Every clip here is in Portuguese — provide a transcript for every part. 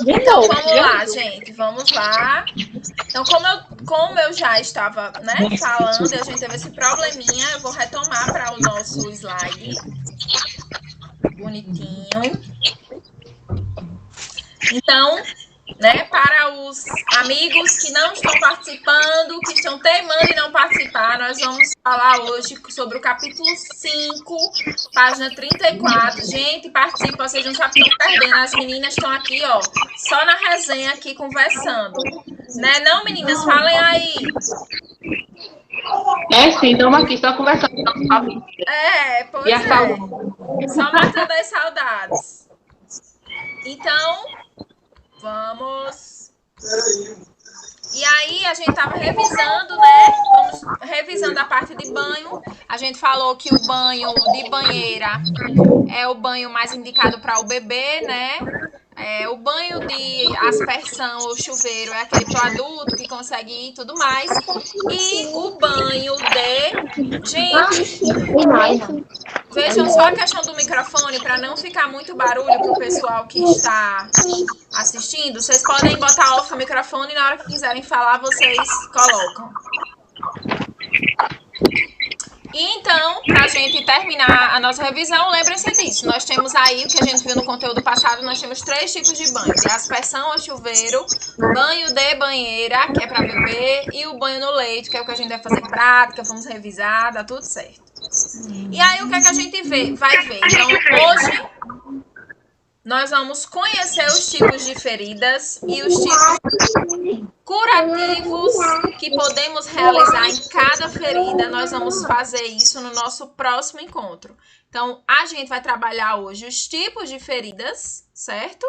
Então, vamos lá, gente. Vamos lá. Então, como eu já estava, né, falando, e a gente teve esse probleminha, eu vou retomar para o nosso slide. Bonitinho. Então, né, para os amigos que não estão participando, que estão teimando em não participar, nós vamos falar hoje sobre o capítulo 5, página 34. Gente, participa, vocês não sabem que estão perdendo. As meninas estão aqui, ó, só na resenha aqui conversando. Né, não, meninas? Falem aí. É sim, estamos aqui só conversando com nossa família. Pois é. Só matando as saudades. Então, vamos. E aí, a gente tava revisando, né? Vamos revisando a parte de banho. A gente falou que o banho de banheira é o banho mais indicado para o bebê, né? O banho de aspersão ou chuveiro é aquele para o adulto que consegue ir e tudo mais. E o banho de. Gente, vejam só a questão do microfone para não ficar muito barulho para o pessoal que está assistindo. Vocês podem botar off o microfone e na hora que quiserem falar, vocês colocam. E então, para a gente terminar a nossa revisão, lembrem-se disso. Nós temos aí, o que a gente viu no conteúdo passado, nós temos 3 tipos de banho. De aspersão ou chuveiro, banho de banheira, que é para bebê, e o banho no leite, que é o que a gente vai fazer prática, vamos revisar, dá tudo certo. E aí, o que é que a gente vai ver? Então, hoje, nós vamos conhecer os tipos de feridas e os tipos curativos que podemos realizar em cada ferida. Nós vamos fazer isso no nosso próximo encontro. Então, a gente vai trabalhar hoje os tipos de feridas, certo?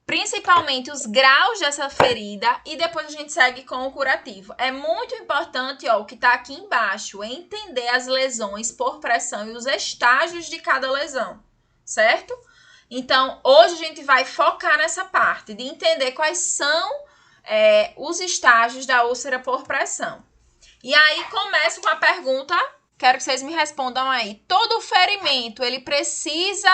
Principalmente os graus dessa ferida e depois a gente segue com o curativo. É muito importante, ó, o que está aqui embaixo, entender as lesões por pressão e os estágios de cada lesão, certo? Então, hoje a gente vai focar nessa parte de entender quais são os estágios da úlcera por pressão. E aí, começo com a pergunta, quero que vocês me respondam aí. Todo ferimento, ele precisa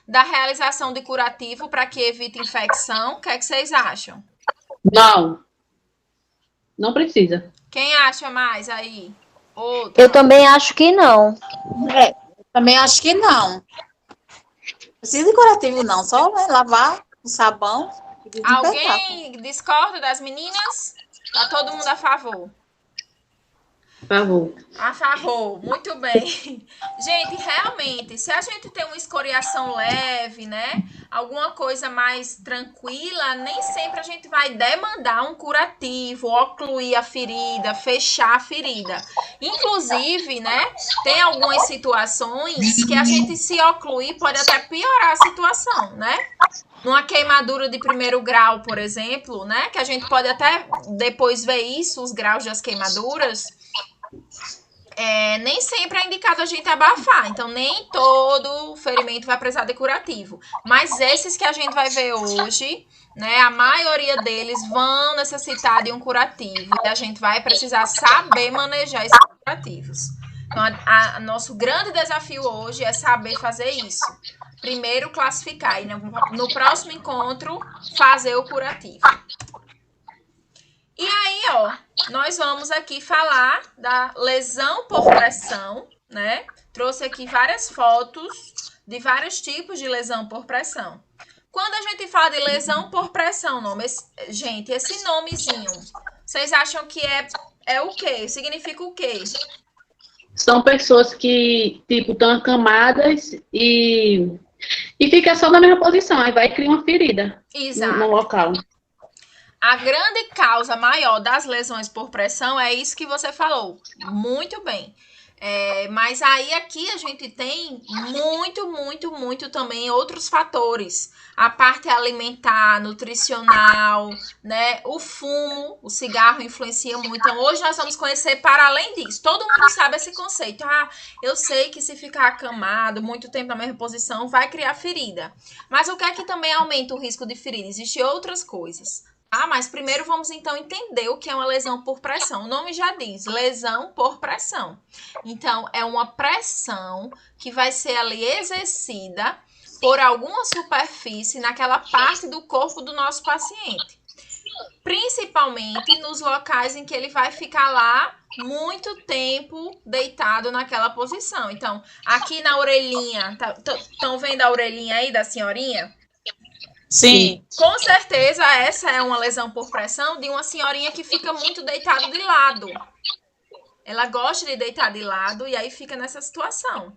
da realização de curativo para que evite infecção? O que é que vocês acham? Não. Não precisa. Quem acha mais aí? Outra. Eu também acho que não. Também acho que não. Precisa de curativo não, só lavar o sabão. Alguém discorda das meninas? Tá todo mundo a favor? A favor. A favor, muito bem. Gente, realmente, se a gente tem uma escoriação leve, né? Alguma coisa mais tranquila, nem sempre a gente vai demandar um curativo, ocluir a ferida, fechar a ferida. Inclusive, né? Tem algumas situações que a gente se ocluir pode até piorar a situação, né? Numa queimadura de 1º grau, por exemplo, né? Que a gente pode até depois ver isso, os graus das queimaduras. Nem sempre é indicado a gente abafar. Então, nem todo ferimento vai precisar de curativo. Mas esses que a gente vai ver hoje, né? A maioria deles vão necessitar de um curativo. E a gente vai precisar saber manejar esses curativos. Então, nosso grande desafio hoje é saber fazer isso. Primeiro, classificar. E no próximo encontro, fazer o curativo. E aí, ó, nós vamos aqui falar da lesão por pressão, né? Trouxe aqui várias fotos de vários tipos de lesão por pressão. Quando a gente fala de lesão por pressão, gente, esse nomezinho, vocês acham que é o quê? Significa o quê? São pessoas que, tipo, estão acamadas e fica só na mesma posição, aí vai criar uma ferida. Exato. No local. A grande causa maior das lesões por pressão é isso que você falou. Muito bem. Mas aí aqui a gente tem muito também outros fatores. A parte alimentar, nutricional, né? O fumo, o cigarro influencia muito. Então, hoje nós vamos conhecer para além disso. Todo mundo sabe esse conceito. Eu sei que se ficar acamado muito tempo na mesma posição, vai criar ferida. Mas o que é que também aumenta o risco de ferida? Existem outras coisas. Mas primeiro vamos então entender o que é uma lesão por pressão. O nome já diz, lesão por pressão. Então, é uma pressão que vai ser ali exercida por alguma superfície naquela parte do corpo do nosso paciente. Principalmente nos locais em que ele vai ficar lá muito tempo deitado naquela posição. Então, aqui na orelhinha, estão vendo a orelhinha aí da senhorinha? Sim. Com certeza, essa é uma lesão por pressão de uma senhorinha que fica muito deitada de lado. Ela gosta de deitar de lado e aí fica nessa situação.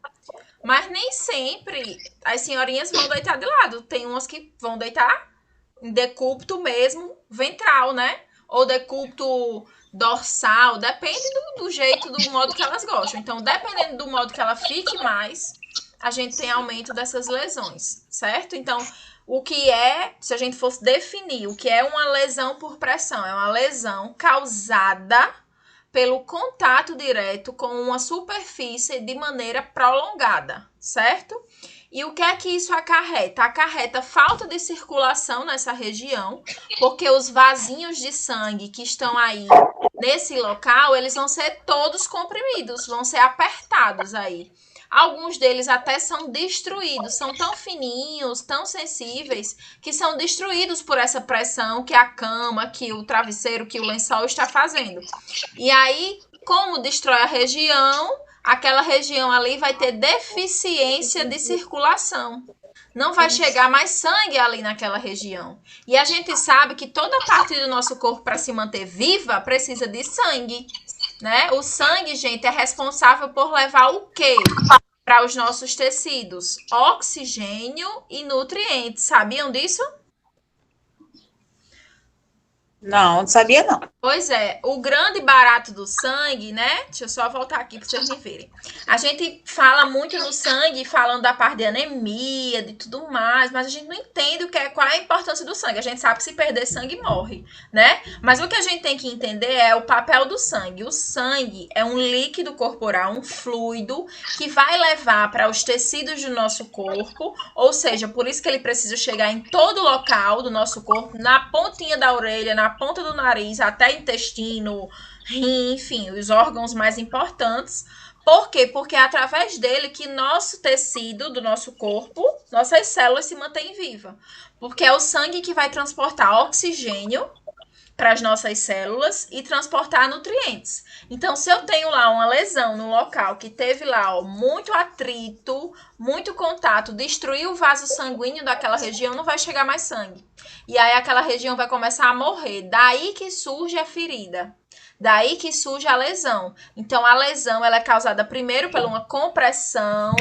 Mas nem sempre as senhorinhas vão deitar de lado. Tem umas que vão deitar em decúbito mesmo, ventral, né? Ou decúbito dorsal, depende do jeito, do modo que elas gostam. Então, dependendo do modo que ela fique mais, a gente tem aumento dessas lesões, certo? Então, o que é, se a gente fosse definir o que é uma lesão por pressão, é uma lesão causada pelo contato direto com uma superfície de maneira prolongada, certo? E o que é que isso acarreta? Acarreta falta de circulação nessa região, porque os vasinhos de sangue que estão aí nesse local, eles vão ser todos comprimidos, vão ser apertados aí. Alguns deles até são destruídos, são tão fininhos, tão sensíveis, que são destruídos por essa pressão que a cama, que o travesseiro, que o lençol está fazendo. E aí, como destrói a região, aquela região ali vai ter deficiência de circulação. Não vai chegar mais sangue ali naquela região. E a gente sabe que toda parte do nosso corpo, para se manter viva, precisa de sangue, né? O sangue, gente, é responsável por levar o quê para os nossos tecidos? Oxigênio e nutrientes. Sabiam disso? Não sabia não. Pois é, o grande barato do sangue, né? Deixa eu só voltar aqui para vocês me verem. A gente fala muito no sangue, falando da parte de anemia, de tudo mais, mas a gente não entende qual é a importância do sangue. A gente sabe que se perder sangue, morre, né? Mas o que a gente tem que entender é o papel do sangue. O sangue é um líquido corporal, um fluido, que vai levar para os tecidos do nosso corpo, ou seja, por isso que ele precisa chegar em todo local do nosso corpo, na pontinha da orelha, na ponta do nariz, até intestino, rim, enfim, os órgãos mais importantes. Por quê? Porque é através dele que nosso tecido do nosso corpo, nossas células se mantêm vivas. Porque é o sangue que vai transportar oxigênio para as nossas células e transportar nutrientes. Então, se eu tenho lá uma lesão no local que teve lá muito atrito, muito contato, destruiu o vaso sanguíneo daquela região, não vai chegar mais sangue. E aí aquela região vai começar a morrer. Daí que surge a ferida. Daí que surge a lesão. Então, a lesão ela é causada primeiro por uma compressão,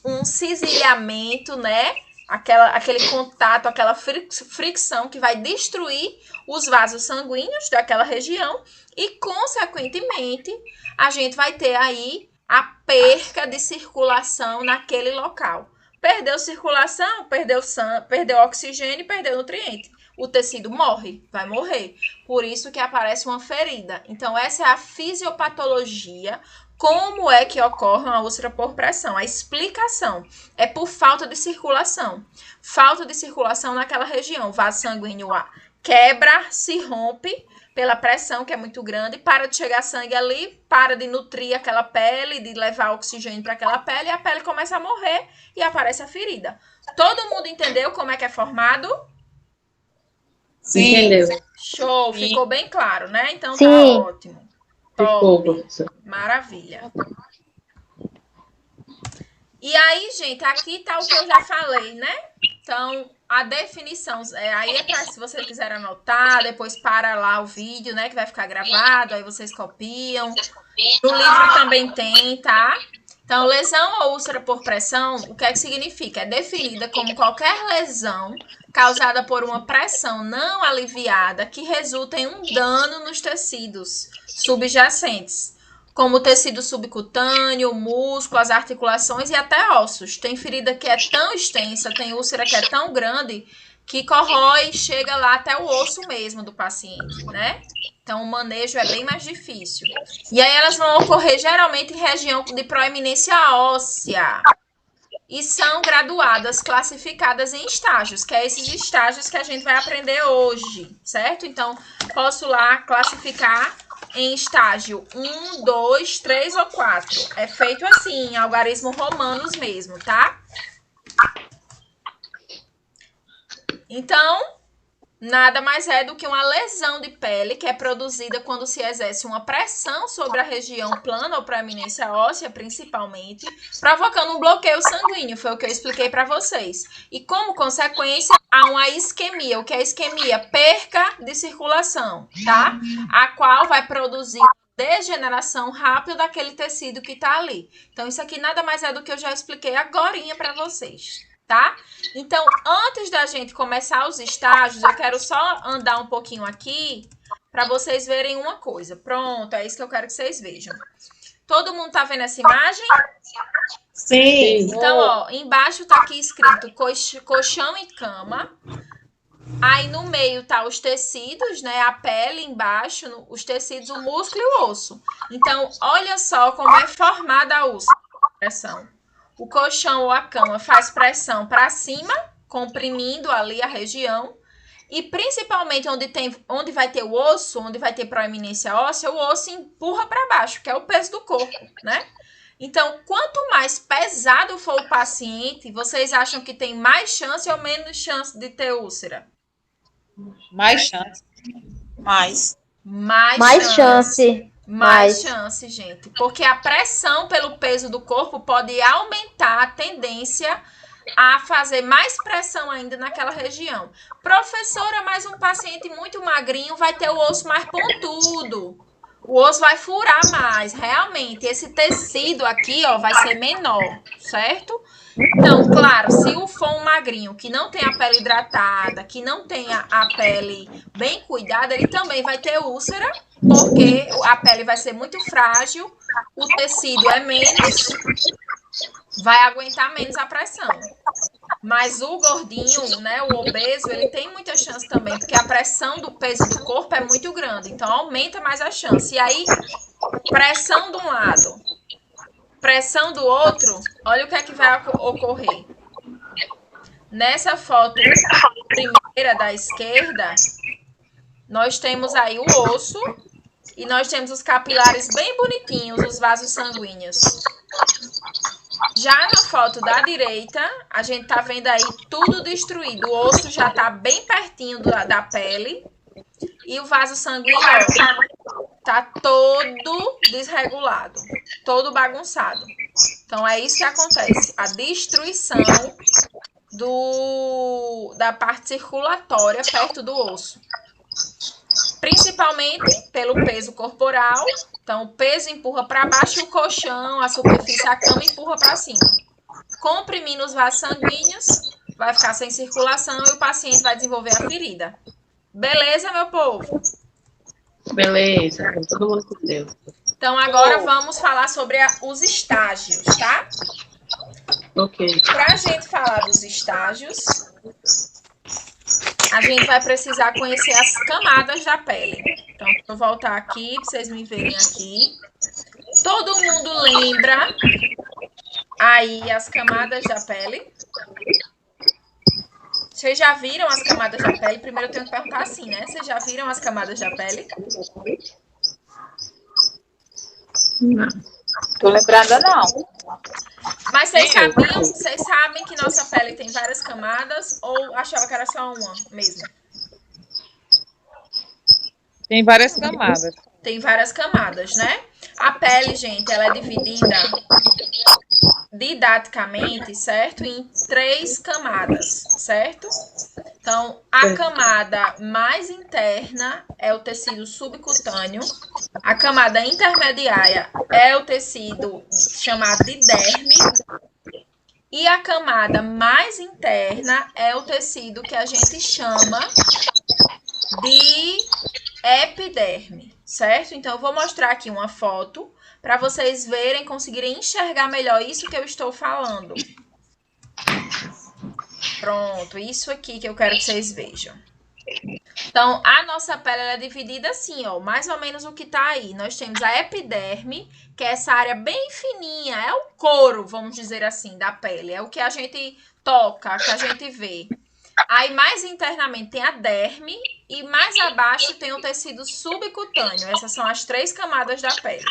um cisalhamento, né? Aquele contato, aquela fricção que vai destruir os vasos sanguíneos daquela região e, consequentemente, a gente vai ter aí a perca de circulação naquele local. Perdeu circulação, perdeu oxigênio, perdeu nutriente. O tecido morre, vai morrer. Por isso que aparece uma ferida. Então, essa é a fisiopatologia. Como é que ocorre uma úlcera por pressão? A explicação é por falta de circulação. Falta de circulação naquela região. O vaso sanguíneo quebra, se rompe pela pressão, que é muito grande, para de chegar sangue ali, para de nutrir aquela pele, de levar oxigênio para aquela pele, e a pele começa a morrer e aparece a ferida. Todo mundo entendeu como é que é formado? Sim. Entendeu. Show, Sim. ficou bem claro, né? Então Sim. tá ótimo. Ficou, Top. professor. Maravilha. E aí, gente, aqui tá o que eu já falei, né? Então, a definição, aí é para se vocês quiserem anotar, depois para lá o vídeo, né, que vai ficar gravado, aí vocês copiam. No livro também tem, tá? Então, lesão ou úlcera por pressão, o que é que significa? É definida como qualquer lesão causada por uma pressão não aliviada que resulta em um dano nos tecidos subjacentes, como o tecido subcutâneo, o músculo, as articulações e até ossos. Tem ferida que é tão extensa, tem úlcera que é tão grande, que corrói e chega lá até o osso mesmo do paciente, né? Então, o manejo é bem mais difícil. E aí, elas vão ocorrer geralmente em região de proeminência óssea. E são graduadas, classificadas em estágios, que é esses estágios que a gente vai aprender hoje, certo? Então, posso lá classificar em estágio 1, 2, 3 ou 4. É feito assim, em algarismo romanos mesmo, tá? Então, nada mais é do que uma lesão de pele que é produzida quando se exerce uma pressão sobre a região plana ou proeminência óssea, principalmente, provocando um bloqueio sanguíneo, foi o que eu expliquei para vocês. E como consequência, há uma isquemia. O que é isquemia? Perca de circulação, tá? A qual vai produzir degeneração rápida daquele tecido que tá ali. Então, isso aqui nada mais é do que eu já expliquei agorinha para vocês. Tá? Então, antes da gente começar os estágios, eu quero só andar um pouquinho aqui para vocês verem uma coisa. Pronto, é isso que eu quero que vocês vejam. Todo mundo tá vendo essa imagem? Sim. Então, ó, embaixo tá aqui escrito colchão e cama. Aí no meio tá os tecidos, né? A pele embaixo, os tecidos, o músculo e o osso. Então, olha só como é formada a pressão. O colchão ou a cama faz pressão para cima, comprimindo ali a região. E principalmente onde vai ter o osso, onde vai ter proeminência óssea, o osso empurra para baixo, que é o peso do corpo, né? Então, quanto mais pesado for o paciente, vocês acham que tem mais chance ou menos chance de ter úlcera? Mais chance. Mais chance. Mais chance, gente. Porque a pressão pelo peso do corpo pode aumentar a tendência a fazer mais pressão ainda naquela região. Professora, mas um paciente muito magrinho vai ter o osso mais pontudo. O osso vai furar mais. Realmente, esse tecido aqui, ó, vai ser menor, certo? Então, claro, se for um magrinho que não tem a pele hidratada, que não tem a pele bem cuidada, ele também vai ter úlcera, porque a pele vai ser muito frágil, o tecido é menos, vai aguentar menos a pressão. Mas o gordinho, né, o obeso, ele tem muita chance também, porque a pressão do peso do corpo é muito grande, então aumenta mais a chance. E aí, pressão de um lado, pressão do outro, olha o que é que vai ocorrer. Nessa foto primeira da esquerda, nós temos aí o osso e nós temos os capilares bem bonitinhos, os vasos sanguíneos. Já na foto da direita, a gente tá vendo aí tudo destruído. O osso já tá bem pertinho da pele e o vaso sanguíneo, ó, tá todo desregulado, todo bagunçado. Então, é isso que acontece. A destruição da parte circulatória perto do osso. Principalmente pelo peso corporal. Então, o peso empurra para baixo e o colchão, a superfície, a cama empurra para cima. Comprimindo os vasos sanguíneos, vai ficar sem circulação e o paciente vai desenvolver a ferida. Beleza, meu povo? Beleza, todo mundo entendeu. Então, agora vamos falar sobre os estágios, tá? Ok. Para a gente falar dos estágios, a gente vai precisar conhecer as camadas da pele. Então, vou voltar aqui para vocês me verem aqui. Todo mundo lembra aí as camadas da pele? Vocês já viram as camadas da pele? Primeiro eu tenho que perguntar assim, né? Vocês já viram as camadas da pele? Não. Tô lembrada, não. Mas vocês sabem que nossa pele tem várias camadas ou achava que era só uma mesmo? Tem várias camadas. Tem várias camadas, né? A pele, gente, ela é dividida didaticamente, certo? Em 3 camadas, certo? Então, a camada mais interna é o tecido subcutâneo. A camada intermediária é o tecido chamado de derme. E a camada mais interna é o tecido que a gente chama de epiderme, certo? Então, eu vou mostrar aqui uma foto para vocês verem, conseguirem enxergar melhor isso que eu estou falando. Pronto, isso aqui que eu quero que vocês vejam. Então, a nossa pele ela é dividida assim, ó, mais ou menos o que tá aí. Nós temos a epiderme, que é essa área bem fininha, é o couro, vamos dizer assim, da pele. É o que a gente toca, que a gente vê. Aí, mais internamente, tem a derme e mais abaixo tem o tecido subcutâneo. Essas são as 3 camadas da pele.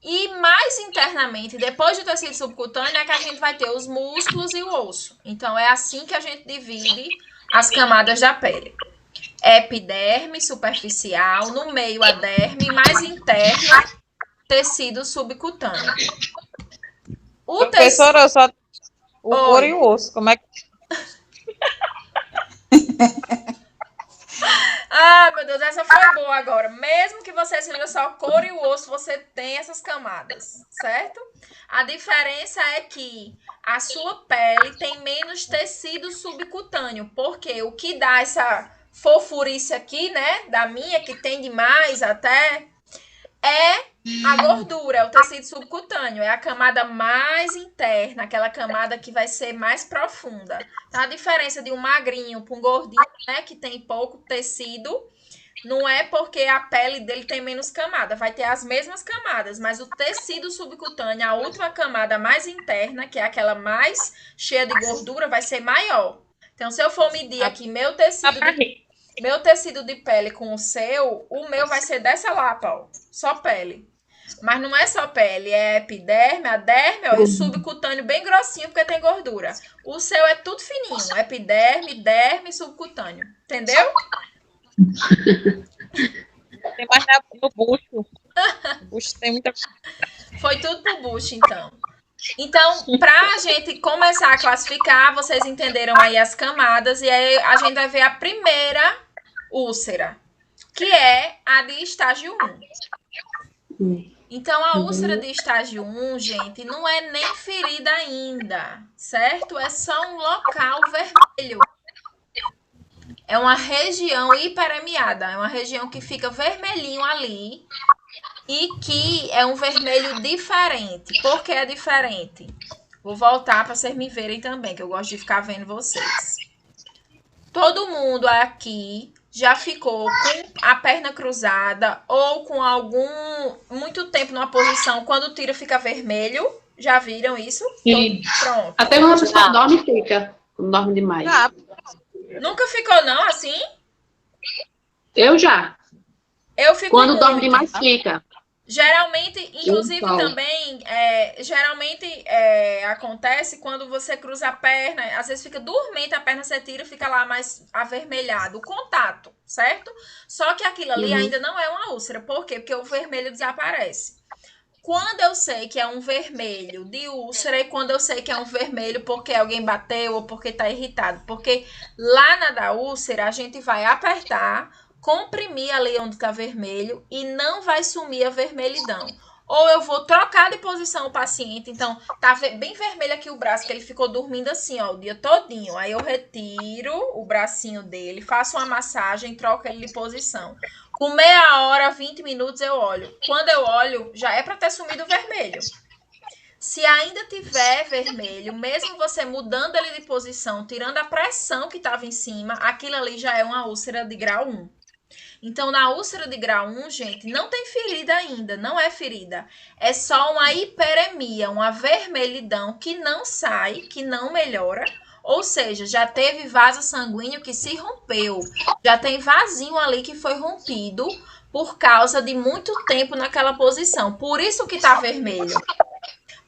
E mais internamente, depois do tecido subcutâneo, é que a gente vai ter os músculos e o osso. Então, é assim que a gente divide as camadas da pele. Epiderme, superficial, no meio a derme, mais interno, tecido subcutâneo. Professora, só o couro e o osso, como é que... Ah, meu Deus, essa foi boa agora. Mesmo que você seja só couro e o osso, você tem essas camadas, certo? A diferença é que a sua pele tem menos tecido subcutâneo, porque o que dá essa fofurice aqui, né, da minha, que tem demais até, é a gordura, é o tecido subcutâneo, é a camada mais interna, aquela camada que vai ser mais profunda. Então, a diferença de um magrinho para um gordinho, né, que tem pouco tecido, não é porque a pele dele tem menos camada, vai ter as mesmas camadas, mas o tecido subcutâneo, a última camada mais interna, que é aquela mais cheia de gordura, vai ser maior. Então, se eu for medir aqui meu tecido de pele com o meu vai ser dessa lapa, ó, só pele. Mas não é só pele, é epiderme, a derme, ó, e o subcutâneo bem grossinho, porque tem gordura. O seu é tudo fininho, epiderme, derme, subcutâneo. Entendeu? Tem mais no bucho. O bucho tem muita... Foi tudo pro bucho, então. Então, pra gente começar a classificar, vocês entenderam aí as camadas, e aí a gente vai ver a primeira úlcera, que é a de estágio 1. Então, a úlcera de estágio 1, gente, não é nem ferida ainda, certo? É só um local vermelho. É uma região hiperemiada, é uma região que fica vermelhinho ali e que é um vermelho diferente. Por que é diferente? Vou voltar para vocês me verem também, que eu gosto de ficar vendo vocês. Todo mundo aqui já ficou com a perna cruzada ou com muito tempo numa posição quando tira fica vermelho? Já viram isso? Sim. Pronto. Até quando a pessoa dorme fica, quando dorme demais. Nunca ficou não assim? Eu já. Eu fico Quando muito. dorme demais fica. Geralmente, inclusive também, acontece quando você cruza a perna, às vezes fica dormente a perna, você tira e fica lá mais avermelhado, o contato, certo? Só que aquilo ali ainda não é uma úlcera. Por quê? Porque o vermelho desaparece. Quando eu sei que é um vermelho de úlcera e quando eu sei que é um vermelho porque alguém bateu ou porque tá irritado. Porque lá na da úlcera a gente vai apertar, comprimir ali onde tá vermelho e não vai sumir a vermelhidão. Ou eu vou trocar de posição o paciente, então tá bem vermelho aqui o braço, que ele ficou dormindo assim, ó, o dia todinho. Aí eu retiro o bracinho dele, faço uma massagem, troco ele de posição. Com meia hora, 20 minutos eu olho. Quando eu olho, já é para ter sumido o vermelho. Se ainda tiver vermelho, mesmo você mudando ele de posição, tirando a pressão que estava em cima, aquilo ali já é uma úlcera de grau 1. Então, na úlcera de grau 1, gente, não tem ferida ainda, não é ferida. É só uma hiperemia, uma vermelhidão que não sai, que não melhora. Ou seja, já teve vaso sanguíneo que se rompeu. Já tem vasinho ali que foi rompido por causa de muito tempo naquela posição. Por isso que tá vermelho.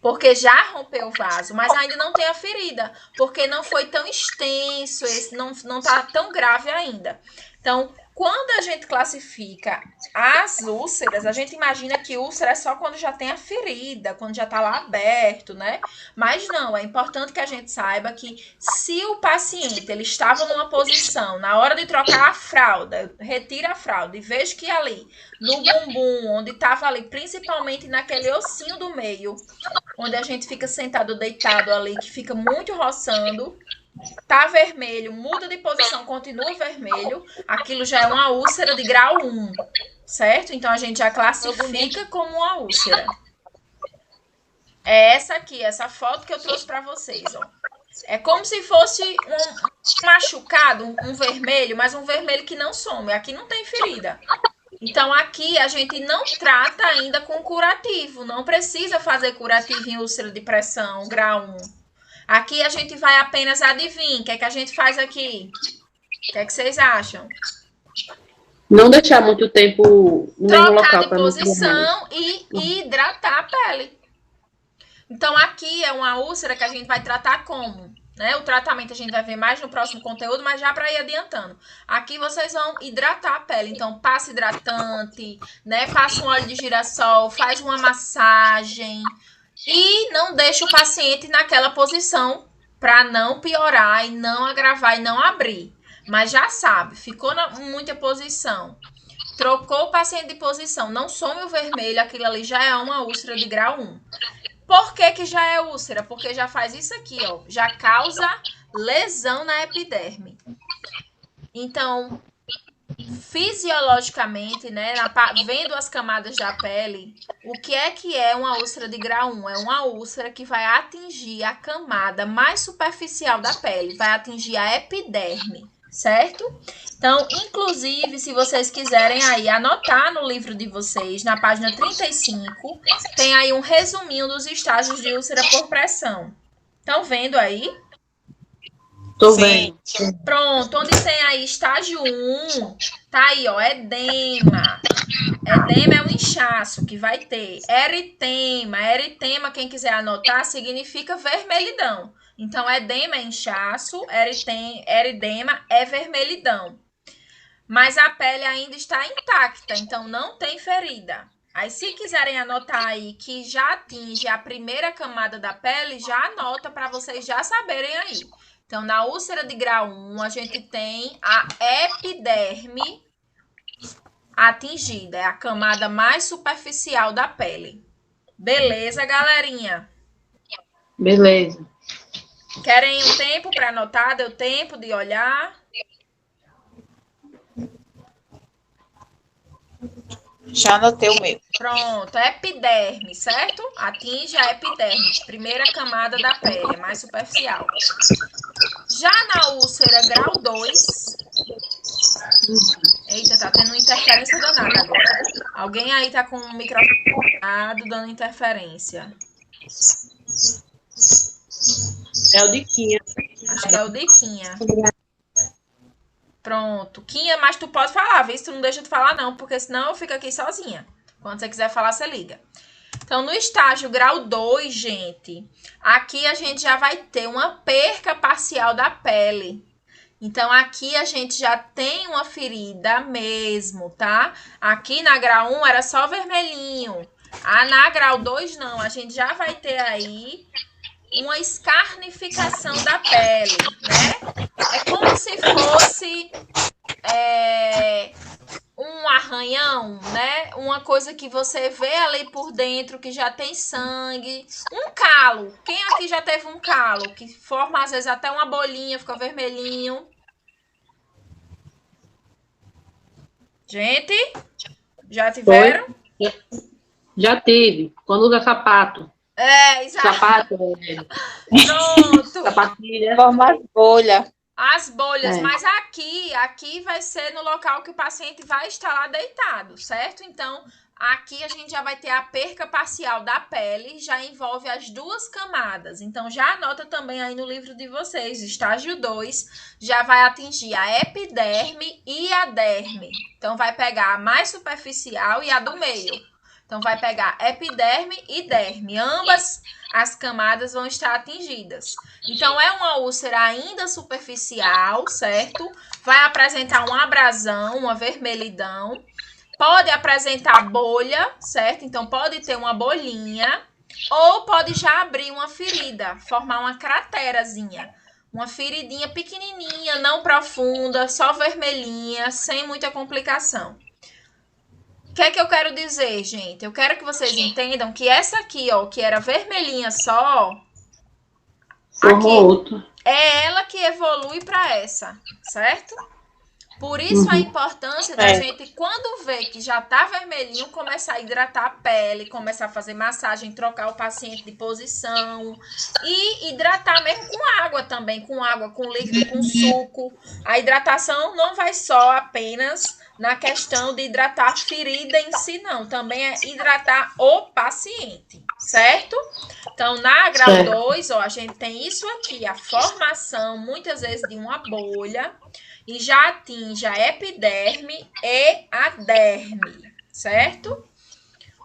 Porque já rompeu o vaso, mas ainda não tem a ferida. Porque não foi tão extenso, não tá tão grave ainda. Então, quando a gente classifica as úlceras, a gente imagina que úlcera é só quando já tem a ferida, quando já tá lá aberto, né? Mas não, é importante que a gente saiba que se o paciente ele estava numa posição, na hora de trocar a fralda, retira a fralda e vejo que ali, no bumbum, onde estava ali, principalmente naquele ossinho do meio, onde a gente fica sentado, deitado ali, que fica muito roçando, tá vermelho, muda de posição, continua vermelho, aquilo já é uma úlcera de grau 1, certo? Então, a gente já classifica como uma úlcera. É essa aqui, essa foto que eu trouxe para vocês, ó. É como se fosse um machucado, um vermelho, mas um vermelho que não some. Aqui não tem ferida. Então, aqui a gente não trata ainda com curativo. Não precisa fazer curativo em úlcera de pressão, grau 1. Aqui a gente vai apenas adivinhar. O que é que a gente faz aqui? O que é que vocês acham? Não deixar muito tempo no mesmo local. Trocar de posição e hidratar a pele. Então, aqui é uma úlcera que a gente vai tratar como? né? O tratamento a gente vai ver mais no próximo conteúdo, mas já para ir adiantando. Aqui vocês vão hidratar a pele. Então, passa hidratante, né? Passa um óleo de girassol, faz uma massagem e não deixa o paciente naquela posição para não piorar e não agravar e não abrir. Mas já sabe, ficou na muita posição, trocou o paciente de posição, não some o vermelho, aquilo ali já é uma úlcera de grau 1. Por que já é úlcera? Porque já faz isso aqui, ó. Já causa lesão na epiderme. Então, fisiologicamente, né, vendo as camadas da pele, o que é uma úlcera de grau 1? É uma úlcera que vai atingir a camada mais superficial da pele, vai atingir a epiderme, certo? Então, inclusive, se vocês quiserem aí anotar no livro de vocês, na página 35, tem aí um resuminho dos estágios de úlcera por pressão. Estão vendo aí? Tô vendo. Pronto, onde tem aí estágio 1, tá aí, ó, edema. Edema é um inchaço que vai ter. Eritema. Eritema, quem quiser anotar, significa vermelhidão. Então, edema é inchaço, eritema é vermelhidão. Mas a pele ainda está intacta, então não tem ferida. Aí, se quiserem anotar aí que já atinge a primeira camada da pele, já anota para vocês já saberem aí. Então, na úlcera de grau 1, a gente tem a epiderme atingida. É a camada mais superficial da pele. Beleza, galerinha? Beleza. Querem um tempo para anotar? Deu tempo de olhar? Já anotei o meu. Pronto, epiderme, certo? Atinge a epiderme, primeira camada da pele, é mais superficial. Já na úlcera grau 2... Eita, tá tendo interferência danada agora. Alguém aí tá com o microfone dando interferência. É o de Quinha. Acho que é o de Quinha. Pronto. Quinha, mas tu pode falar, vê se tu não deixa de falar não, porque senão eu fico aqui sozinha. Quando você quiser falar, você liga. Então, no estágio grau 2, gente, aqui a gente já vai ter uma perca parcial da pele. Então, aqui a gente já tem uma ferida mesmo, tá? Aqui na grau 1 era só vermelhinho. Na grau 2 não, a gente já vai ter aí uma escarnificação da pele, né? É como se fosse um arranhão, né? Uma coisa que você vê ali por dentro que já tem sangue. Um calo. Quem aqui já teve um calo? Que forma às vezes até uma bolinha, fica vermelhinho. Gente, já tiveram? Já teve. Quando usa sapato. Exato. Sapato. Pronto. Sapatilha. Forma as bolhas. As bolhas, mas aqui vai ser no local que o paciente vai estar lá deitado, certo? Então, aqui a gente já vai ter a perca parcial da pele, já envolve as duas camadas. Então, já anota também aí no livro de vocês, estágio 2, já vai atingir a epiderme e a derme. Então, vai pegar a mais superficial e a do meio. Então, vai pegar epiderme e derme. Ambas as camadas vão estar atingidas. Então, é uma úlcera ainda superficial, certo? Vai apresentar uma abrasão, uma vermelhidão. Pode apresentar bolha, certo? Então, pode ter uma bolinha. Ou pode já abrir uma ferida, formar uma craterazinha. Uma feridinha pequenininha, não profunda, só vermelhinha, sem muita complicação. O que é que eu quero dizer, gente? Eu quero que vocês entendam que essa aqui, ó, que era vermelhinha só, aqui, é ela que evolui para essa, certo? Por isso a importância da gente, quando vê que já tá vermelhinho, começar a hidratar a pele, começar a fazer massagem, trocar o paciente de posição e hidratar mesmo com água também, com líquido, com suco. A hidratação não vai só apenas na questão de hidratar a ferida em si, não. Também é hidratar o paciente, certo? Então, na grau 2, ó, a gente tem isso aqui, a formação, muitas vezes, de uma bolha, e já atinge a epiderme e a derme, certo?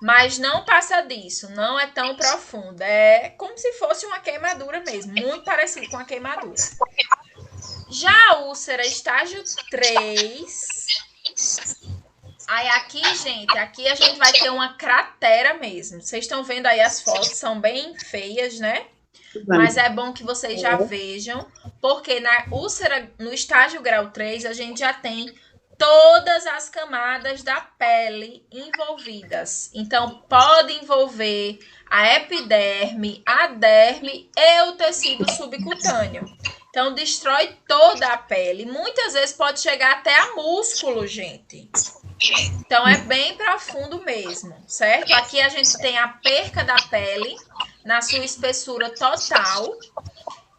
Mas não passa disso, não é tão profunda. É como se fosse uma queimadura mesmo, muito parecido com a queimadura. Já a úlcera estágio 3. Aí aqui, gente, aqui a gente vai ter uma cratera mesmo. Vocês estão vendo aí as fotos, são bem feias, né? Mas é bom que vocês já vejam, porque na úlcera, no estágio grau 3, a gente já tem todas as camadas da pele envolvidas. Então, pode envolver a epiderme, a derme e o tecido subcutâneo. Então, destrói toda a pele. Muitas vezes pode chegar até a músculo, gente. Então, é bem profundo mesmo, certo? Aqui a gente tem a perca da pele na sua espessura total.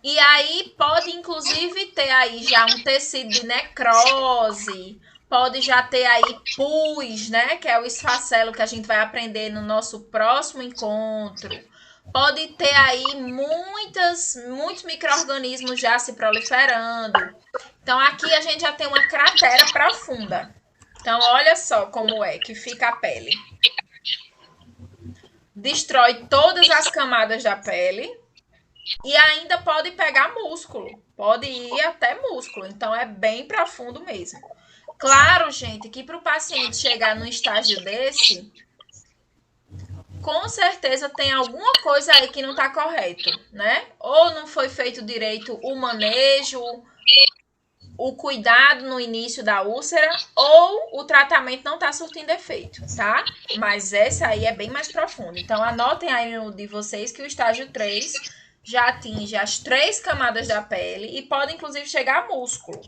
E aí, pode inclusive ter aí já um tecido de necrose, pode já ter aí pus, né? Que é o esfacelo que a gente vai aprender no nosso próximo encontro. Pode ter aí muitos micro-organismos já se proliferando. Então, aqui a gente já tem uma cratera profunda. Então, olha só como é que fica a pele. Destrói todas as camadas da pele e ainda pode pegar músculo. Pode ir até músculo. Então, é bem profundo mesmo. Claro, gente, que para o paciente chegar num estágio desse, com certeza tem alguma coisa aí que não está correto, né? Ou não foi feito direito o manejo, o cuidado no início da úlcera, ou o tratamento não está surtindo efeito, tá? Mas essa aí é bem mais profunda. Então, anotem aí no de vocês que o estágio 3 já atinge as 3 camadas da pele e pode, inclusive, chegar a músculo.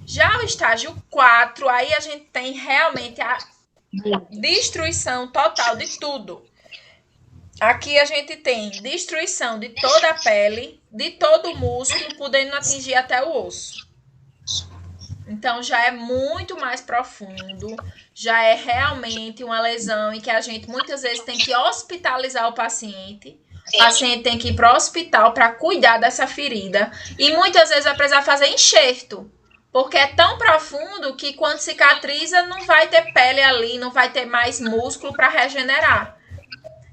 Já o estágio 4, aí a gente tem realmente a destruição total de tudo. Aqui a gente tem destruição de toda a pele, de todo o músculo, podendo atingir até o osso. Então, já é muito mais profundo, já é realmente uma lesão em que a gente muitas vezes tem que hospitalizar o paciente tem que ir para o hospital para cuidar dessa ferida e muitas vezes vai precisar fazer enxerto, porque é tão profundo que quando cicatriza não vai ter pele ali, não vai ter mais músculo para regenerar.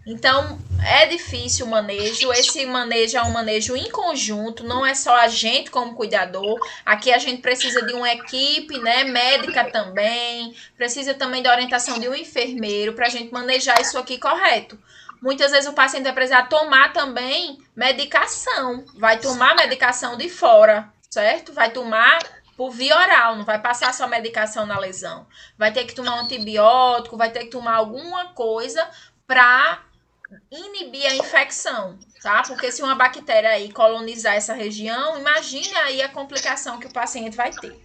Então, é difícil o manejo. Esse manejo é um manejo em conjunto, não é só a gente como cuidador. Aqui a gente precisa de uma equipe, né, médica também, precisa também da orientação de um enfermeiro para a gente manejar isso aqui correto. Muitas vezes o paciente vai precisar tomar também medicação, vai tomar medicação de fora, certo? Vai tomar por via oral, não vai passar só medicação na lesão. Vai ter que tomar um antibiótico, vai ter que tomar alguma coisa para inibir a infecção, tá? Porque se uma bactéria aí colonizar essa região, imagine aí a complicação que o paciente vai ter.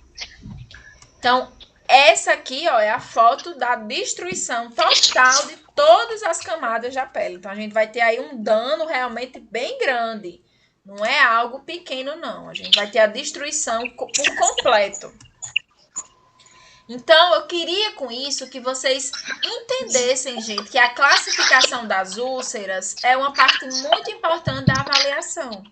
Então, essa aqui, ó, é a foto da destruição total de todas as camadas da pele. Então, a gente vai ter aí um dano realmente bem grande. Não é algo pequeno, não. A gente vai ter a destruição por completo. Então, eu queria com isso que vocês entendessem, gente, que a classificação das úlceras é uma parte muito importante da avaliação.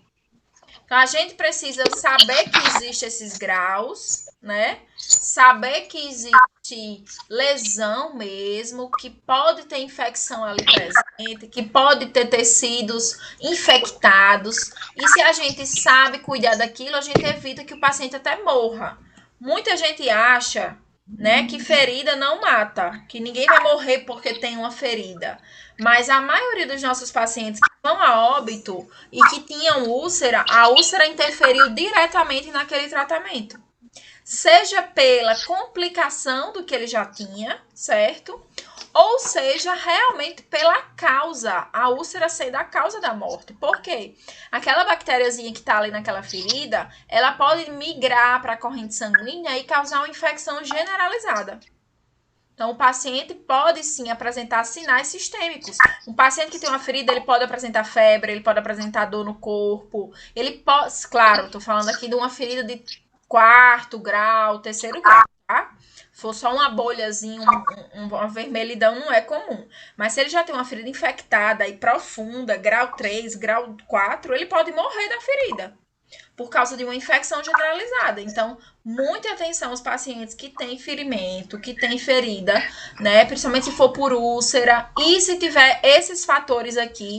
Então, a gente precisa saber que existem esses graus, né? Saber que existe lesão mesmo, que pode ter infecção ali presente, que pode ter tecidos infectados. E se a gente sabe cuidar daquilo, a gente evita que o paciente até morra. Muita gente acha, né, que ferida não mata, que ninguém vai morrer porque tem uma ferida. Mas a maioria dos nossos pacientes que vão a óbito e que tinham úlcera, a úlcera interferiu diretamente naquele tratamento. Seja pela complicação do que ele já tinha, certo? Ou seja, realmente pela causa, a úlcera sendo a causa da morte. Por quê? Aquela bactériazinha que está ali naquela ferida, ela pode migrar para a corrente sanguínea e causar uma infecção generalizada. Então, o paciente pode sim apresentar sinais sistêmicos. Um paciente que tem uma ferida, ele pode apresentar febre, ele pode apresentar dor no corpo. Ele pode, claro, estou falando aqui de uma ferida de 4º grau, 3º grau, tá? Se for só uma bolhazinha, uma vermelhidão, não é comum. Mas se ele já tem uma ferida infectada e profunda, grau 3, grau 4, ele pode morrer da ferida. por causa de uma infecção generalizada. Então, muita atenção aos pacientes que têm ferimento, que têm ferida, né? Principalmente se for por úlcera e se tiver esses fatores aqui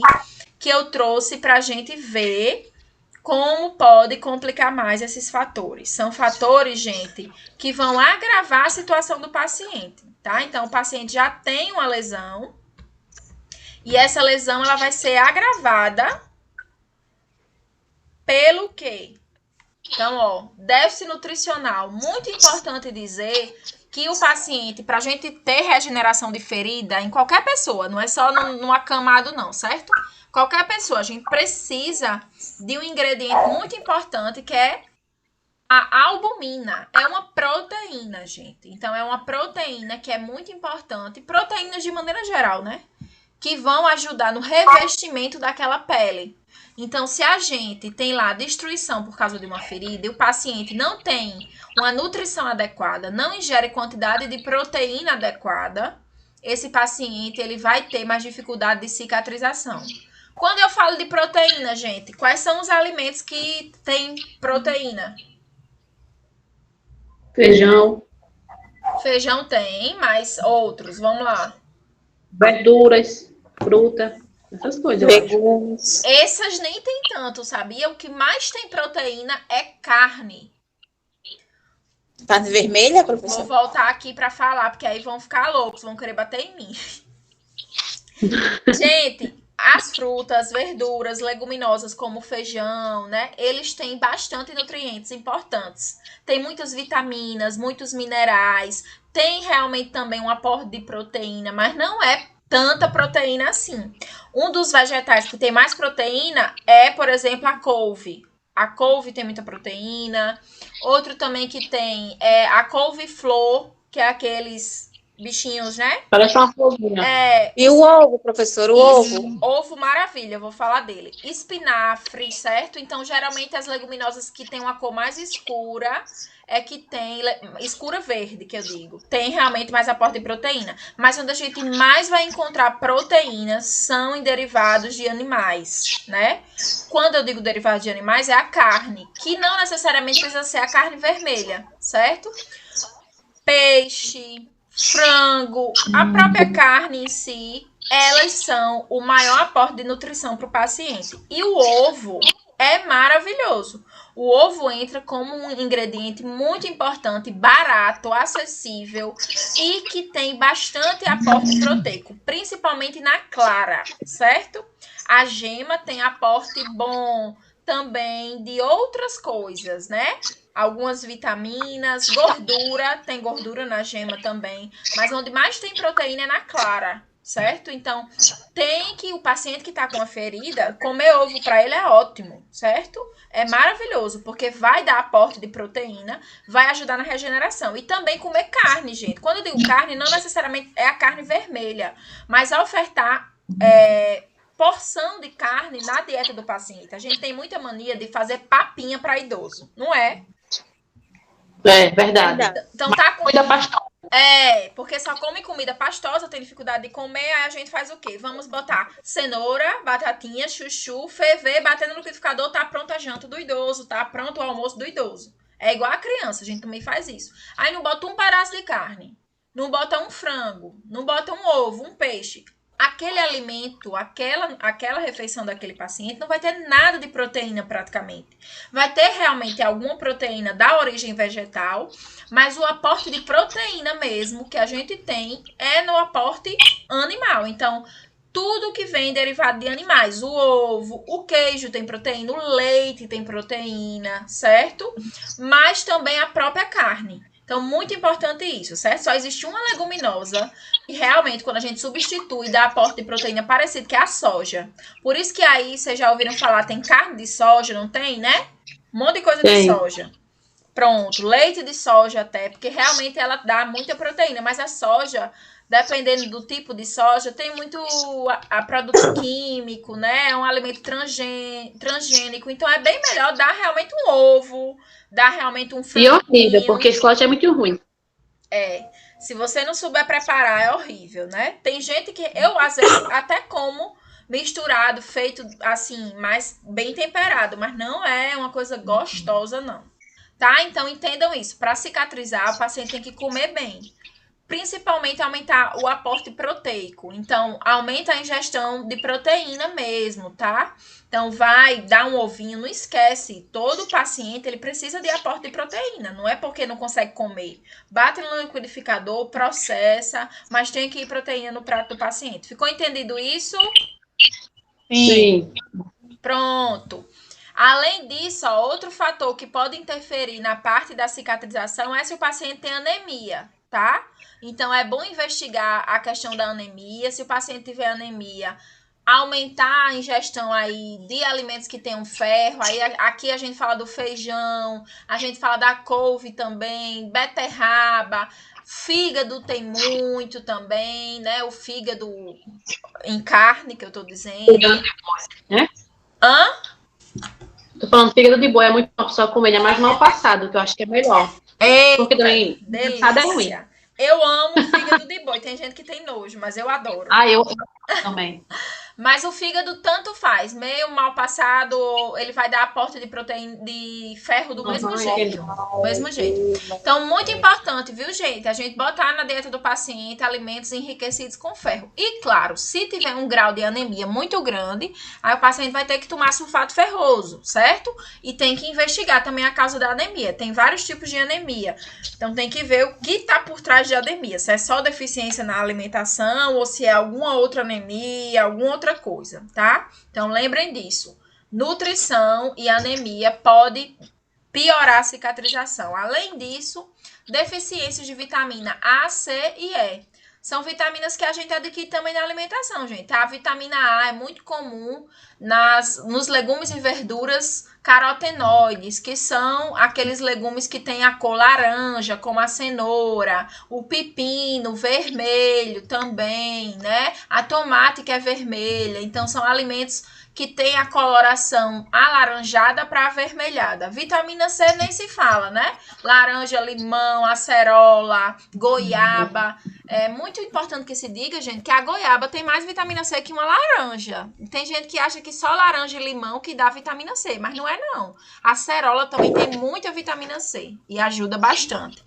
que eu trouxe para a gente ver como pode complicar mais esses fatores. São fatores, gente, que vão agravar a situação do paciente, tá? Então, o paciente já tem uma lesão e essa lesão ela vai ser agravada pelo quê? Então, ó, déficit nutricional. Muito importante dizer que o paciente, para a gente ter regeneração de ferida em qualquer pessoa, não é só no acamado não, certo? Qualquer pessoa, a gente precisa de um ingrediente muito importante que é a albumina. É uma proteína, gente. Então, é uma proteína que é muito importante. Proteínas de maneira geral, né? Que vão ajudar no revestimento daquela pele. Então, se a gente tem lá destruição por causa de uma ferida e o paciente não tem uma nutrição adequada, não ingere quantidade de proteína adequada, esse paciente ele vai ter mais dificuldade de cicatrização. Quando eu falo de proteína, gente, quais são os alimentos que têm proteína? Feijão, Feijão tem, mas outros, vamos lá. verduras, fruta, essas coisas. Eu acho. Legumes. Essas nem tem tanto, sabia? O que mais tem proteína é carne. Carne vermelha, Vou professor? voltar aqui para falar, porque aí vão ficar loucos, vão querer bater em mim. Gente, as frutas, verduras, leguminosas como o feijão, né? Eles têm bastante nutrientes importantes. Tem muitas vitaminas, muitos minerais. Tem realmente também um aporte de proteína, mas não é tanta proteína assim. Um dos vegetais que tem mais proteína é, por exemplo, a couve. A couve tem muita proteína. Outro também que tem é a couve-flor, que é aqueles bichinhos, né? Parece uma florzinha. E o ovo, professor? O ovo? Ovo, maravilha, eu vou falar dele. Espinafre, certo? Então, geralmente, as leguminosas que têm uma cor mais escura é que tem... Escura verde, que eu digo. Tem realmente mais aporte de proteína. Mas onde a gente mais vai encontrar proteínas são em derivados de animais, né? Quando eu digo derivados de animais, é a carne. Que não necessariamente precisa ser a carne vermelha, certo? Peixe, frango, a própria carne em si, elas são o maior aporte de nutrição para o paciente. E o ovo é maravilhoso. O ovo entra como um ingrediente muito importante, barato, acessível e que tem bastante aporte proteico, principalmente na clara, certo? A gema tem aporte bom também de outras coisas, né? Algumas vitaminas, gordura, tem gordura na gema também, mas onde mais tem proteína é na clara, certo? Então, tem que o paciente que está com a ferida, comer ovo para ele é ótimo, certo? É maravilhoso, porque vai dar aporte de proteína, vai ajudar na regeneração. E também comer carne, gente. Quando eu digo carne, não necessariamente é a carne vermelha, mas a ofertar porção de carne na dieta do paciente. A gente tem muita mania de fazer papinha para idoso, não é? É verdade. Então tá com... Comida pastosa. porque só come comida pastosa, tem dificuldade de comer, aí a gente faz o quê? Vamos botar cenoura, batatinha, chuchu, ferver, bater no liquidificador, tá pronto a janta do idoso, tá pronto o almoço do idoso. É igual a criança, a gente também faz isso. Aí não bota um pedaço de carne, não bota um frango, não bota um ovo, um peixe. Aquele alimento, aquela refeição daquele paciente não vai ter nada de proteína praticamente. Vai ter realmente alguma proteína da origem vegetal, mas o aporte de proteína mesmo que a gente tem é no aporte animal. Então, tudo que vem derivado de animais, o ovo, o queijo tem proteína, o leite tem proteína, certo? Mas também a própria carne. Então, muito importante isso, certo? Só existe uma leguminosa e realmente, quando a gente substitui, dá aporte de proteína parecido, que é a soja. Por isso que aí, vocês já ouviram falar, tem carne de soja, não tem, né? Um monte de coisa de soja. Pronto, leite de soja até, porque realmente ela dá muita proteína, mas a soja, dependendo do tipo de soja, tem muito a produto químico, né? É um alimento transgênico, então é bem melhor dar realmente um ovo, dar realmente um frango. E horrível, porque esse lote é muito ruim. Se você não souber preparar, é horrível, né? Tem gente que eu, às vezes, até como misturado, feito assim, mais bem temperado, mas não é uma coisa gostosa, não. Tá? Então, entendam isso. Para cicatrizar, o paciente tem que comer bem. Principalmente aumentar o aporte proteico. Então, aumenta a ingestão de proteína mesmo, tá? Então, vai dar um ovinho, não esquece. Todo paciente, ele precisa de aporte de proteína. Não é porque não consegue comer. Bate no liquidificador, processa, mas tem que ir proteína no prato do paciente. Ficou entendido isso? Sim. Pronto. Além disso, ó, outro fator que pode interferir na parte da cicatrização é se o paciente tem anemia, tá? Então, é bom investigar a questão da anemia. Se o paciente tiver anemia, aumentar a ingestão aí de alimentos que tenham ferro. Aí, aqui a gente fala do feijão, a gente fala da couve também, beterraba, fígado tem muito também, né? O fígado em carne, que eu tô dizendo. Né? Hã? Tô falando fígado de boi, é muito bom só comer, ainda mais mal passado, que eu acho que é melhor. Porque também, passado é ruim. Delícia. Eu amo fígado de boi. Tem gente que tem nojo, mas eu adoro. Ah, eu também. Mas o fígado tanto faz. Meio mal passado, ele vai dar aporte de proteína, de ferro do mesmo jeito. Do mesmo jeito. Então, muito importante, viu, gente? A gente botar na dieta do paciente alimentos enriquecidos com ferro. E, claro, se tiver um grau de anemia muito grande, aí o paciente vai ter que tomar sulfato ferroso, certo? E tem que investigar também a causa da anemia. Tem vários tipos de anemia. Então, tem que ver o que está por trás de anemia. Se é só deficiência na alimentação ou se é alguma outra anemia, alguma outra coisa, tá? Então, lembrem disso. Nutrição e anemia pode piorar a cicatrização. Além disso, deficiências de vitamina A, C e E. São vitaminas que a gente adquire também na alimentação, gente. A vitamina A é muito comum nos legumes e verduras carotenoides, que são aqueles legumes que têm a cor laranja, como a cenoura, o pepino vermelho também, né? A tomate que é vermelha. Então, são alimentos que têm a coloração alaranjada para avermelhada. Vitamina C nem se fala, né? Laranja, limão, acerola, goiaba. É muito importante que se diga, gente, que a goiaba tem mais vitamina C que uma laranja. Tem gente que acha que só laranja e limão que dá vitamina C, mas não é não. A acerola também tem muita vitamina C e ajuda bastante.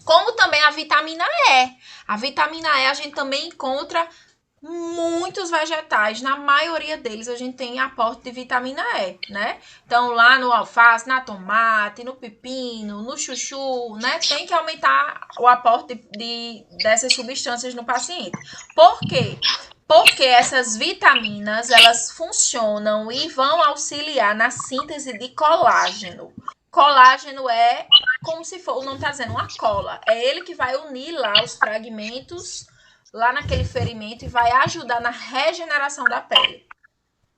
Como também a vitamina E. A vitamina E a gente também encontra muitos vegetais, na maioria deles a gente tem aporte de vitamina E, né? Então, lá no alface, na tomate, no pepino, no chuchu, né? Tem que aumentar o aporte dessas substâncias no paciente. Por quê? Porque essas vitaminas, elas funcionam e vão auxiliar na síntese de colágeno. Colágeno é como se for, o nome tá dizendo, uma cola. É ele que vai unir lá os fragmentos lá naquele ferimento e vai ajudar na regeneração da pele.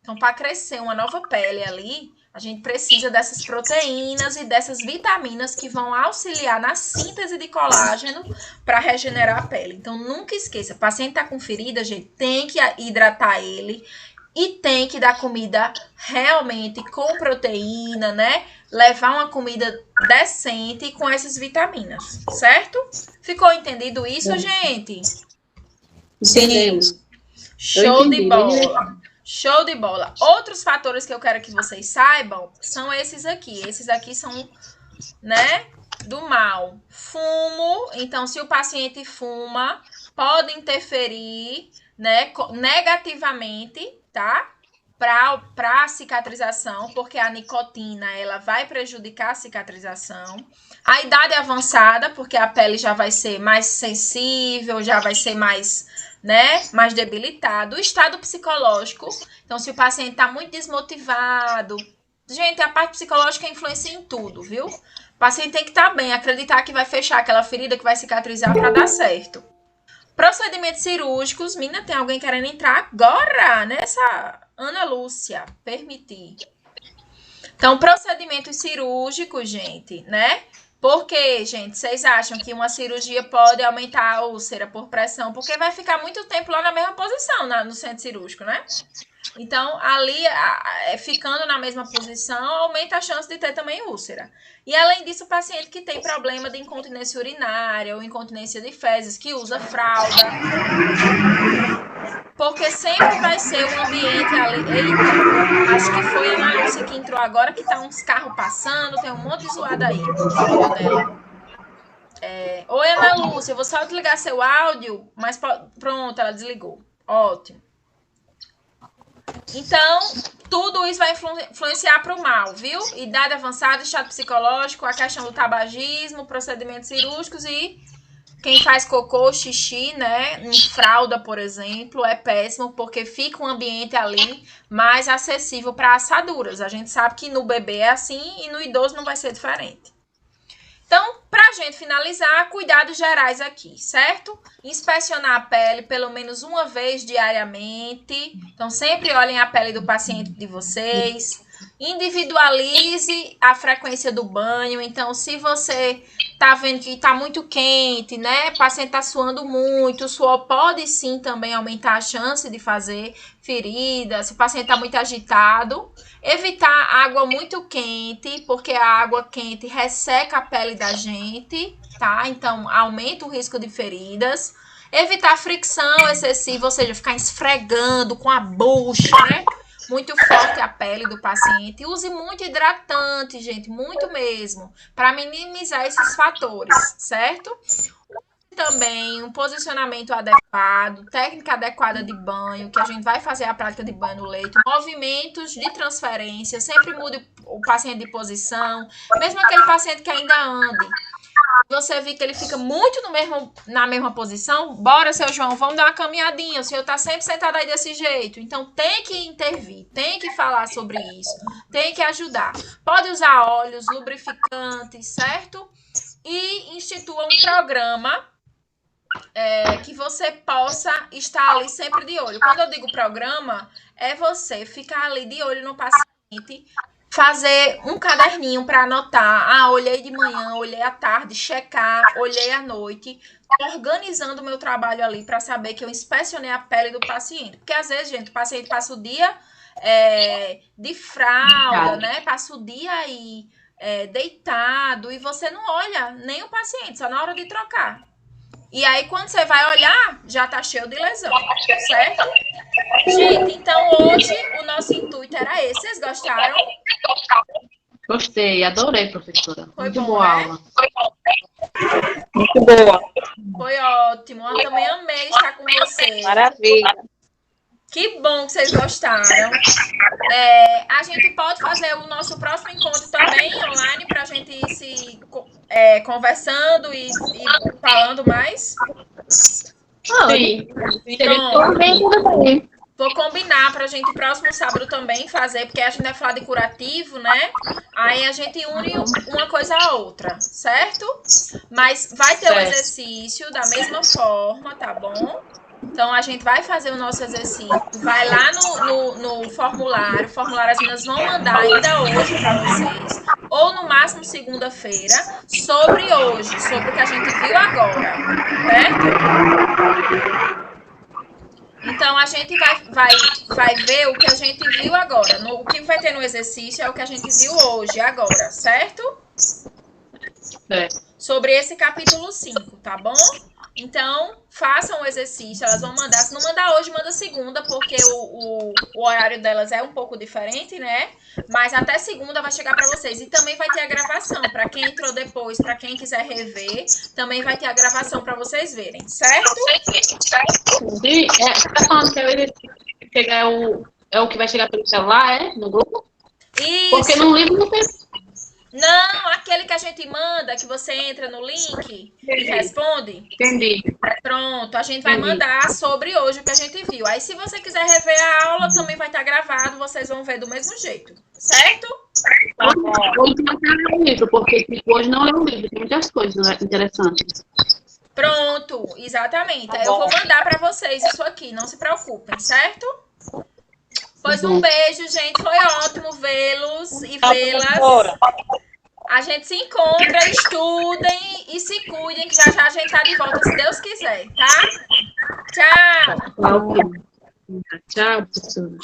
Então, para crescer uma nova pele ali, a gente precisa dessas proteínas e dessas vitaminas que vão auxiliar na síntese de colágeno para regenerar a pele. Então, nunca esqueça, o paciente está com ferida, gente, tem que hidratar ele e tem que dar comida realmente com proteína, né? Levar uma comida decente com essas vitaminas, certo? Ficou entendido isso, gente? Sim. Show de bola. Show de bola. Outros fatores que eu quero que vocês saibam são esses aqui. Esses aqui são, né, do mal. Fumo. Então, se o paciente fuma, pode interferir, né, negativamente, tá? Para a cicatrização, porque a nicotina, ela vai prejudicar a cicatrização. A idade avançada, porque a pele já vai ser mais sensível, já vai ser mais, né, mais debilitado. O estado psicológico, então se o paciente está muito desmotivado, gente, a parte psicológica influencia em tudo, viu? O paciente tem que estar bem, acreditar que vai fechar aquela ferida, que vai cicatrizar para dar certo. Procedimentos cirúrgicos, mina, tem alguém querendo entrar agora nessa... Ana Lúcia, permitir. Então, procedimentos cirúrgicos, gente, né? Por quê, gente? Vocês acham que uma cirurgia pode aumentar a úlcera por pressão? Porque vai ficar muito tempo lá na mesma posição no centro cirúrgico, né? Então, ali, ficando na mesma posição, aumenta a chance de ter também úlcera. E, além disso, o paciente que tem problema de incontinência urinária ou incontinência de fezes, que usa fralda, porque sempre vai ser um ambiente ali. Eita, acho que foi a Ana Lúcia que entrou agora, que tá uns carros passando, tem um monte de zoada aí no áudio dela. Oi, Ana Lúcia, eu vou só desligar seu áudio, mas pronto, ela desligou. Ótimo. Então, tudo isso vai influenciar para o mal, viu? Idade avançada, estado psicológico, a questão do tabagismo, procedimentos cirúrgicos e quem faz cocô, xixi, né? Em fralda, por exemplo, é péssimo porque fica um ambiente ali mais acessível para assaduras. A gente sabe que no bebê é assim e no idoso não vai ser diferente. Então, para a gente finalizar, cuidados gerais aqui, certo? Inspecionar a pele pelo menos uma vez diariamente. Então, sempre olhem a pele do paciente de vocês. Individualize a frequência do banho. Então, se você tá vendo que tá muito quente, né? O paciente tá suando muito, o suor pode sim também aumentar a chance de fazer ferida. Se o paciente tá muito agitado, evitar água muito quente, porque a água quente resseca a pele da gente, tá? Então, aumenta o risco de feridas. Evitar fricção excessiva, ou seja, ficar esfregando com a bucha, né? Muito forte a pele do paciente. Use muito hidratante, gente, muito mesmo, para minimizar esses fatores, certo? Também um posicionamento adequado, técnica adequada de banho, que a gente vai fazer a prática de banho no leito, movimentos de transferência, sempre mude o paciente de posição, mesmo aquele paciente que ainda ande. Você vê que ele fica muito na mesma posição, bora, seu João, vamos dar uma caminhadinha, o senhor tá sempre sentado aí desse jeito. Então, tem que intervir, tem que falar sobre isso, tem que ajudar. Pode usar óleos, lubrificantes, certo? E institua um programa que você possa estar ali sempre de olho. Quando eu digo programa, é você ficar ali de olho no paciente, fazer um caderninho para anotar. Olhei de manhã, olhei à tarde, checar, olhei à noite, organizando o meu trabalho ali para saber que eu inspecionei a pele do paciente. Porque às vezes, gente, o paciente passa o dia de fralda, né? Passa o dia aí deitado e você não olha nem o paciente, só na hora de trocar. E aí, quando você vai olhar, já tá cheio de lesão, certo? Gente, então hoje o nosso intuito era esse. Vocês gostaram? Gostei, adorei, professora. Foi muito bom, boa né? aula. Muito boa. Foi ótimo. Eu também amei estar com vocês. Maravilha. Que bom que vocês gostaram. A gente pode fazer o nosso próximo encontro também online para a gente ir se conversando e falando mais. Sim. Pronto. Vou combinar para a gente próximo sábado também fazer, porque a gente vai falar de curativo, né? Aí a gente une uma coisa à outra, certo? Mas vai ter o exercício da mesma forma, tá bom? Então, a gente vai fazer o nosso exercício. Vai lá no formulário. O formulário as meninas vão mandar ainda hoje para vocês. Ou no máximo segunda-feira. Sobre hoje. Sobre o que a gente viu agora. Certo? Então, a gente vai ver o que a gente viu agora. O que vai ter no exercício é o que a gente viu hoje, agora. Certo? Sobre esse capítulo 5, tá bom? Então, façam o exercício, elas vão mandar. Se não mandar hoje, manda segunda, porque o horário delas é um pouco diferente, né? Mas até segunda vai chegar para vocês. E também vai ter a gravação. Para quem entrou depois, para quem quiser rever, também vai ter a gravação para vocês verem, certo? Sim, você tá falando que é o que vai chegar pelo celular, no grupo? Isso. Porque no livro não tem. Não, aquele que a gente manda, que você entra no link e responde. Entendi. Pronto, a gente vai mandar sobre hoje o que a gente viu. Aí, se você quiser rever a aula, também vai estar gravado, vocês vão ver do mesmo jeito, certo? Hoje não tem livro, porque hoje não é um livro, tem muitas coisas interessantes. Pronto, exatamente. Aí eu vou mandar para vocês isso aqui, não se preocupem, certo? Pois um beijo, gente. Foi ótimo vê-los e vê-las. A gente se encontra, estudem e se cuidem, que já já a gente tá de volta, se Deus quiser, tá? Tchau! Tchau, professora.